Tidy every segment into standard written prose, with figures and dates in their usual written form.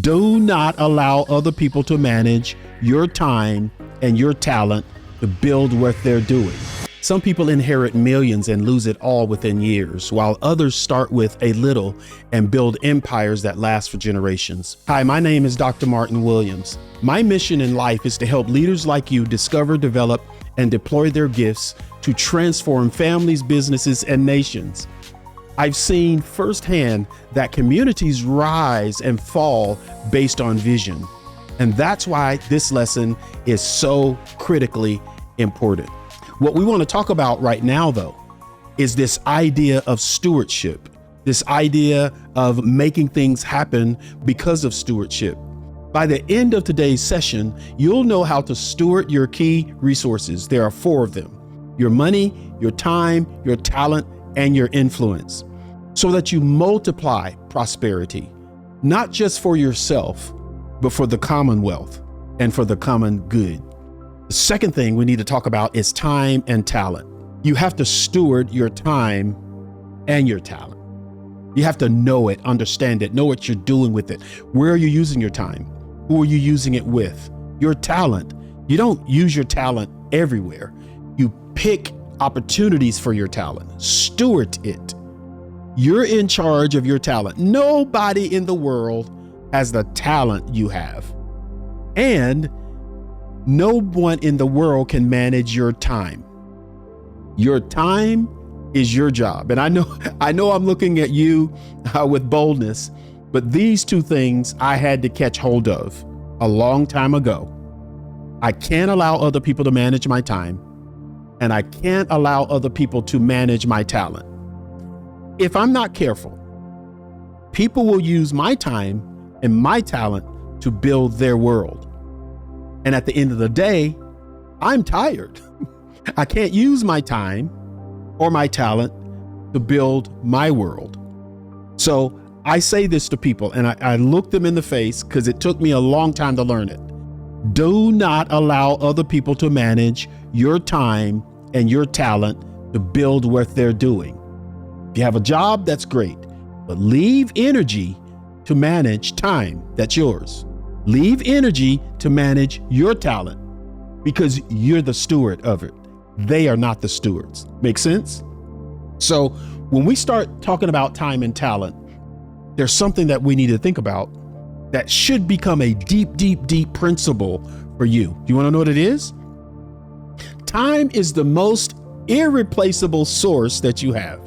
Do not allow other people to manage your time and your talent to build what they're doing. Some people inherit millions and lose it all within years, while others start with a little and build empires that last for generations. Hi, my name is Dr. Martin Williams. My mission in life is to help leaders like you discover, develop, and deploy their gifts to transform families, businesses, and nations. I've seen firsthand that communities rise and fall based on vision. And that's why this lesson is so critically important. What we want to talk about right now, though, is this idea of stewardship, this idea of making things happen because of stewardship. By the end of today's session, you'll know how to steward your key resources. There are 4 of them: your money, your time, your talent, and your influence, so that you multiply prosperity, not just for yourself, but for the commonwealth and for the common good. The second thing we need to talk about is time and talent. You have to steward your time and your talent. You have to know it, understand it, know what you're doing with it. Where are you using your time? Who are you using it with? Your talent. You don't use your talent everywhere. You pick opportunities for your talent. Steward it. You're in charge of your talent. Nobody in the world has the talent you have. And no one in the world can manage your time. Your time is your job. And I know I'm looking at you with boldness, but these 2 things I had to catch hold of a long time ago. I can't allow other people to manage my time, and I can't allow other people to manage my talent. If I'm not careful, people will use my time and my talent to build their world. And at the end of the day, I'm tired. I can't use my time or my talent to build my world. So I say this to people, and I look them in the face because it took me a long time to learn it. Do not allow other people to manage your time and your talent to build what they're doing. If you have a job, that's great, but leave energy to manage time. That's yours. Leave energy to manage your talent, because you're the steward of it. They are not the stewards. Make sense? So when we start talking about time and talent, there's something that we need to think about that should become a deep, deep, deep principle for you. Do you want to know what it is? Time is the most irreplaceable source that you have.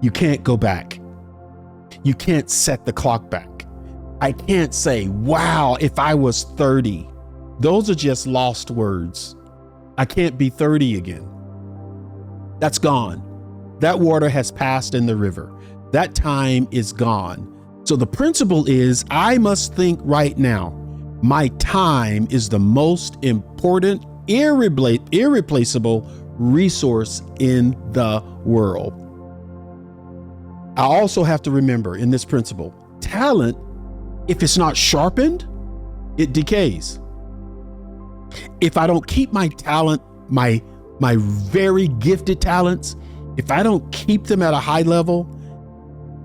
You can't go back. You can't set the clock back. I can't say, wow, if I was 30. Those are just lost words. I can't be 30 again. That's gone. That water has passed in the river. That time is gone. So the principle is, I must think right now. My time is the most important, irreplaceable resource in the world. I also have to remember in this principle, talent, if it's not sharpened, it decays. If I don't keep my talent, my very gifted talents, if I don't keep them at a high level,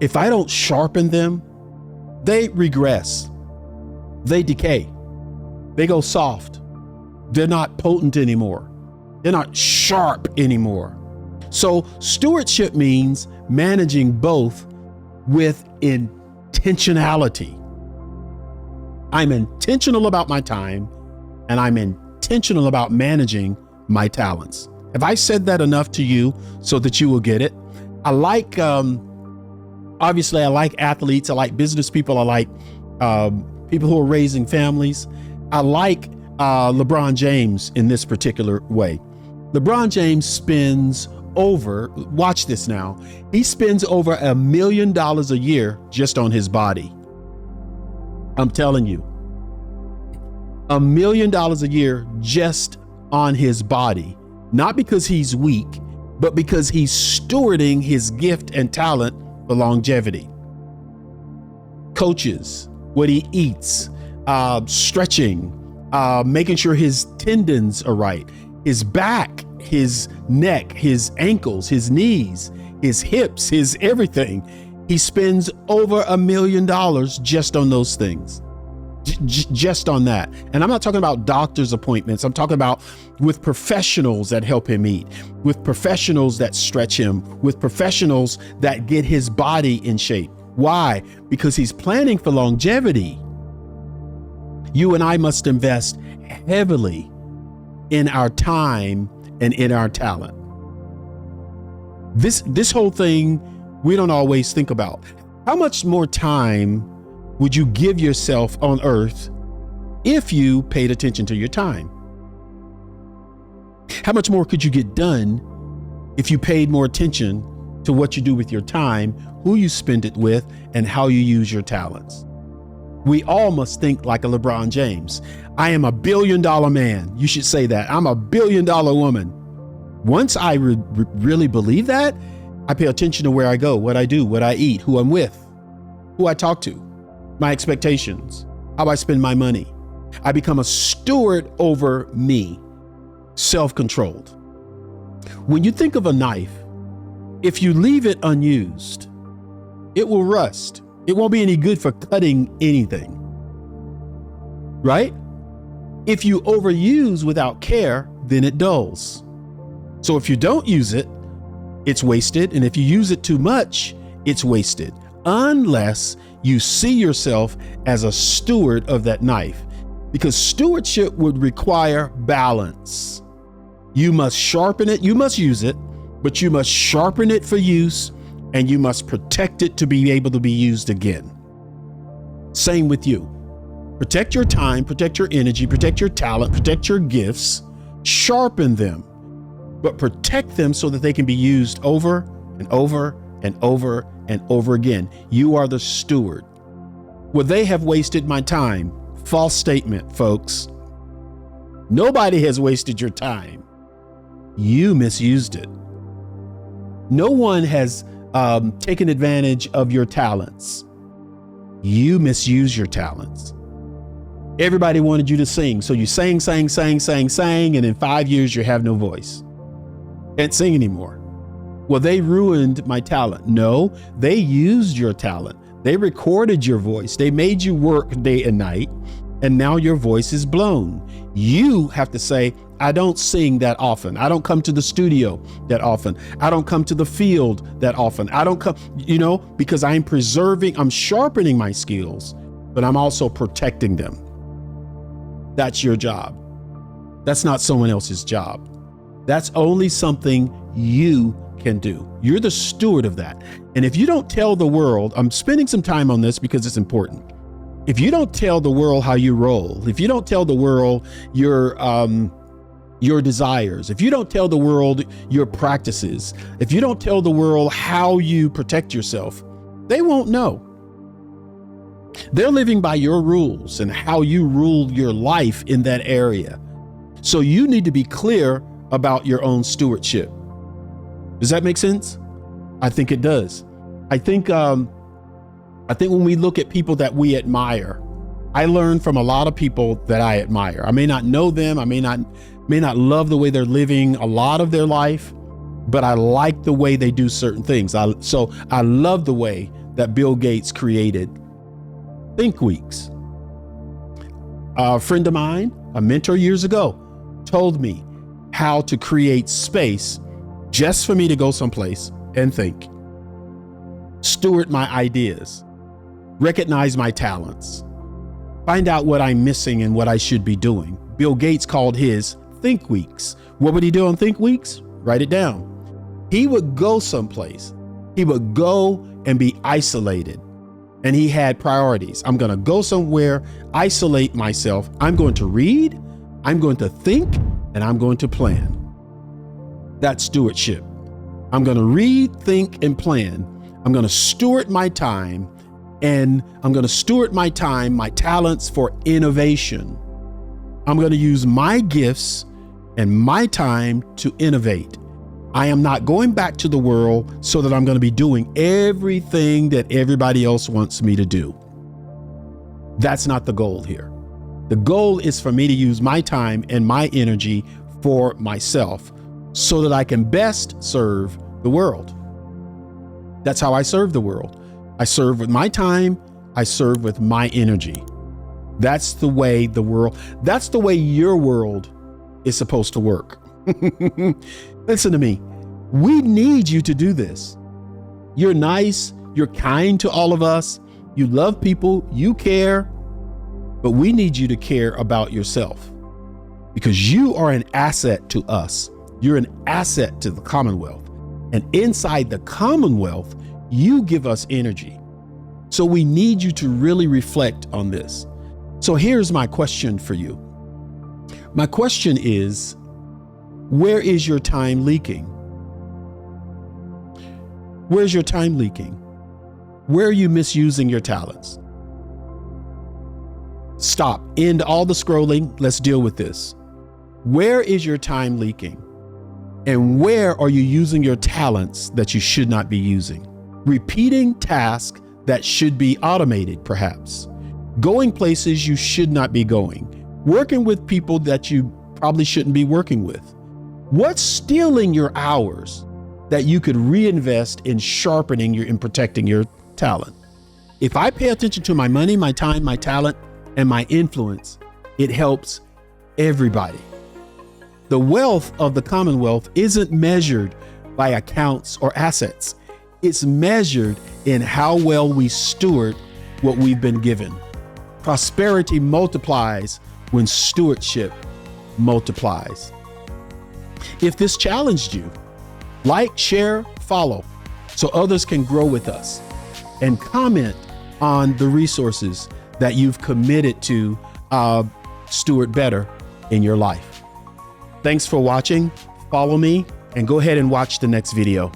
if I don't sharpen them, they regress. They decay. They go soft. They're not potent anymore. They're not sharp anymore. So stewardship means managing both with intentionality. I'm intentional about my time, and I'm intentional about managing my talents. Have I said that enough to you so that you will get it? I like, obviously, I like athletes. I like business people. I like people who are raising families. I like LeBron James in this particular way. LeBron James spends watch this now, he spends over $1 million a year just on his body. I'm telling you, $1 million a year just on his body, not because he's weak, but because he's stewarding his gift and talent for longevity. Coaches, what he eats, stretching, making sure his tendons are right, his back, his neck, his ankles, his knees, his hips, his everything. He spends over $1 million just on those things. Just on that. And I'm not talking about doctor's appointments. I'm talking about with professionals that help him eat, with professionals that stretch him, with professionals that get his body in shape. Why? Because he's planning for longevity. You and I must invest heavily in our time and in our talent. This whole thing we don't always think about. How much more time would you give yourself on earth if you paid attention to your time? How much more could you get done if you paid more attention to what you do with your time, who you spend it with, and how you use your talents? We all must think like a LeBron James. I am $1 billion man. You should say that. I'm $1 billion woman. Once I really believe that, I pay attention to where I go, what I do, what I eat, who I'm with, who I talk to, my expectations, how I spend my money. I become a steward over me, self-controlled. When you think of a knife, if you leave it unused, it will rust. It won't be any good for cutting anything, right? If you overuse without care, then it dulls. So if you don't use it, it's wasted. And if you use it too much, it's wasted. Unless you see yourself as a steward of that knife, because stewardship would require balance. You must sharpen it. You must use it, but you must sharpen it for use, and you must protect it to be able to be used again. Same with you. Protect your time, protect your energy, protect your talent, protect your gifts, sharpen them, but protect them so that they can be used over and over and over and over again. You are the steward. Well, they have wasted my time. False statement, folks. Nobody has wasted your time. You misused it. No one has taken advantage of your talents. You misuse your talents. Everybody wanted you to sing. So you sang, and in 5 years you have no voice. Can't sing anymore. Well, they ruined my talent. No, they used your talent. They recorded your voice. They made you work day and night, and now your voice is blown. You have to say, I don't sing that often. I don't come to the studio that often. I don't come to the field that often. I don't come, because I'm sharpening my skills, but I'm also protecting them. That's your job. That's not someone else's job. That's only something you can do. You're the steward of that. And if you don't tell the world, I'm spending some time on this because it's important. If you don't tell the world how you roll, if you don't tell the world your desires, if you don't tell the world your practices, if you don't tell the world how you protect yourself, they won't know. They're living by your rules and how you rule your life in that area. So you need to be clear about your own stewardship. Does that make sense? I think it does. I think when we look at people that we admire, I learn from a lot of people that I admire. I may not know them. I may not love the way they're living a lot of their life, but I like the way they do certain things. So I love the way that Bill Gates created Think Weeks. A friend of mine, a mentor years ago, told me how to create space just for me to go someplace and think, steward my ideas, recognize my talents, find out what I'm missing and what I should be doing. Bill Gates called his Think Weeks. What would he do on Think Weeks? Write it down. He would go someplace. He would go and be isolated. And he had priorities. I'm going to go somewhere, isolate myself. I'm going to read, I'm going to think, and I'm going to plan. That's stewardship. I'm going to read, think, and plan. I'm going to steward my time, and I'm going to steward my time, my talents for innovation. I'm going to use my gifts and my time to innovate. I am not going back to the world so that I'm going to be doing everything that everybody else wants me to do. That's not the goal here. The goal is for me to use my time and my energy for myself so that I can best serve the world. That's how I serve the world. I serve with my time. I serve with my energy. That's the way that's the way your world is supposed to work. Listen to me. We need you to do this. You're nice. You're kind to all of us. You love people. You care. But we need you to care about yourself because you are an asset to us. You're an asset to the Commonwealth. And inside the Commonwealth, you give us energy. So we need you to really reflect on this. So here's my question for you. My question is, where is your time leaking? Where's your time leaking? Where are you misusing your talents? Stop. End all the scrolling. Let's deal with this. Where is your time leaking? And where are you using your talents that you should not be using? Repeating tasks that should be automated, perhaps. Going places you should not be going. Working with people that you probably shouldn't be working with. What's stealing your hours that you could reinvest in sharpening and protecting your talent? If I pay attention to my money, my time, my talent, and my influence, it helps everybody. The wealth of the Commonwealth isn't measured by accounts or assets. It's measured in how well we steward what we've been given. Prosperity multiplies when stewardship multiplies. If this challenged you, like, share, follow, so others can grow with us, and comment on the resources that you've committed to steward better in your life. Thanks for watching. Follow me and go ahead and watch the next video.